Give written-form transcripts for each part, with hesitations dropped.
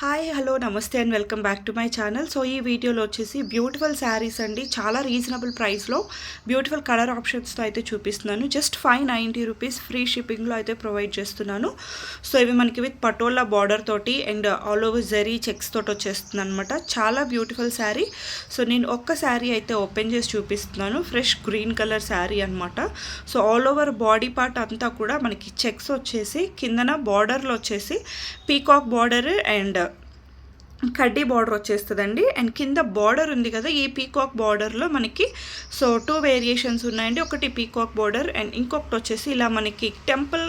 Hi hello నమస్తే and welcome back to my channel. So ఈ వీడియోలో వచ్చేసి బ్యూటిఫుల్ శారీస్ అండి, చాలా రీజనబుల్ ప్రైస్లో బ్యూటిఫుల్ కలర్ ఆప్షన్స్తో అయితే చూపిస్తున్నాను. జస్ట్ 590 రూపీస్ ఫ్రీ షిప్పింగ్లో అయితే ప్రొవైడ్ చేస్తున్నాను. సో ఇవి మనకి విత్ పటోలా బార్డర్ తోటి and all over zari checks తోటి వచ్చేస్తుంది అనమాట. చాలా బ్యూటిఫుల్ శారీ. సో నేను ఒక్క శారీ అయితే ఓపెన్ చేసి చూపిస్తున్నాను. ఫ్రెష్ గ్రీన్ కలర్ శారీ అనమాట. So all over body part అంతా కూడా మనకి చెక్స్ వచ్చేసి కిందన బార్డర్లో వచ్చేసి పీకాక్ బార్డర్ అండ్ కడ్డీ బార్డర్ వచ్చేస్తుందండి. అండ్ కింద బార్డర్ ఉంది కదా, ఈ పీకాక్ బార్డర్లో మనకి సో 2 వేరియేషన్స్ ఉన్నాయండి. ఒకటి పీకాక్ బార్డర్ అండ్ ఇంకొకటి వచ్చేసి ఇలా మనకి టెంపుల్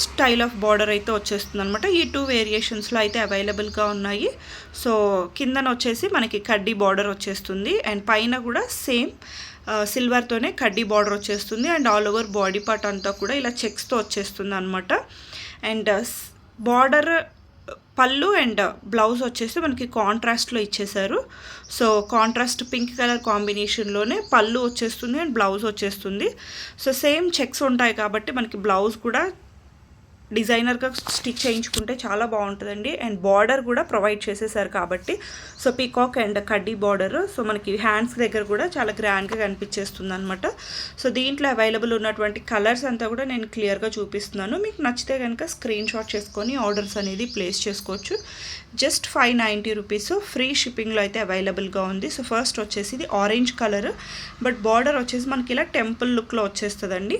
స్టైల్ ఆఫ్ బార్డర్ అయితే వచ్చేస్తుంది అనమాట. ఈ 2 వేరియేషన్స్లో అయితే అవైలబుల్గా ఉన్నాయి. సో కిందన వచ్చేసి మనకి కడ్డీ బార్డర్ వచ్చేస్తుంది అండ్ పైన కూడా సేమ్ సిల్వర్తోనే కడ్డీ బార్డర్ వచ్చేస్తుంది and all over body part అంతా కూడా ఇలా చెక్స్తో వచ్చేస్తుంది అనమాట. అండ్ బార్డర్ పళ్ళు అండ్ బ్లౌజ్ వచ్చేసి మనకి కాంట్రాస్ట్లో ఇచ్చేసారు. సో కాంట్రాస్ట్ పింక్ కలర్ కాంబినేషన్లోనే పళ్ళు వచ్చేస్తుంది అండ్ బ్లౌజ్ వచ్చేస్తుంది. సో సేమ్ చెక్స్ ఉంటాయి కాబట్టి మనకి బ్లౌజ్ కూడా డిజైనర్గా స్టిచ్ చేయించుకుంటే చాలా బాగుంటుందండి. అండ్ బార్డర్ కూడా ప్రొవైడ్ చేసేసారు కాబట్టి సో పీకాక్ అండ్ కడ్డీ బార్డర్ సో మనకి హ్యాండ్స్ దగ్గర కూడా చాలా గ్రాండ్గా కనిపించేస్తుంది అనమాట. సో దీంట్లో అవైలబుల్ ఉన్నటువంటి కలర్స్ అంతా కూడా నేను క్లియర్గా చూపిస్తున్నాను. మీకు నచ్చితే కనుక స్క్రీన్ షాట్ చేసుకొని ఆర్డర్స్ అనేది ప్లేస్ చేసుకోవచ్చు. జస్ట్ 590 రూపీస్ ఫ్రీ షిప్పింగ్లో అయితే అవైలబుల్గా ఉంది. సో ఫస్ట్ వచ్చేసి ఇది ఆరెంజ్ కలర్, బట్ బార్డర్ వచ్చేసి మనకి ఇలా టెంపుల్ లుక్లో వచ్చేస్తుందండి.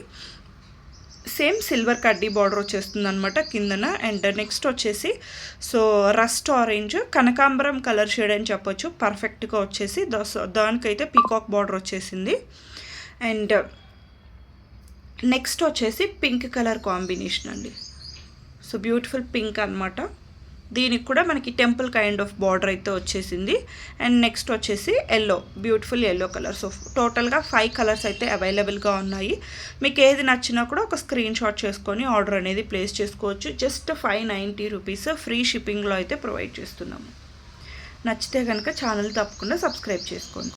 సేమ్ సిల్వర్ కడ్డీ బార్డర్ వచ్చేస్తుంది అనమాట కిందన. అండ్ నెక్స్ట్ వచ్చేసి సో రస్ట్ ఆరెంజ్ కనకాంబరం కలర్ షేడ్ అని చెప్పొచ్చు. పర్ఫెక్ట్గా వచ్చేసి దానికైతే పీకాక్ బార్డర్ వచ్చేసింది. అండ్ నెక్స్ట్ వచ్చేసి పింక్ కలర్ కాంబినేషన్ అండి. సో బ్యూటిఫుల్ పింక్ అనమాట. దీనికి కూడా మనకి టెంపుల్ కైండ్ ఆఫ్ బార్డర్ అయితే వచ్చేసింది. అండ్ నెక్స్ట్ వచ్చేసి yellow, beautiful yellow colour. So టోటల్గా 5 కలర్స్ అయితే అవైలబుల్గా ఉన్నాయి. మీకు ఏది నచ్చినా కూడా ఒక స్క్రీన్ షాట్ చేసుకొని ఆర్డర్ అనేది ప్లేస్ చేసుకోవచ్చు. జస్ట్ 590 రూపీస్ ఫ్రీ షిప్పింగ్లో అయితే ప్రొవైడ్ చేస్తున్నాము. నచ్చితే కనుక ఛానల్ తప్పకుండా సబ్స్క్రైబ్ చేసుకోండి.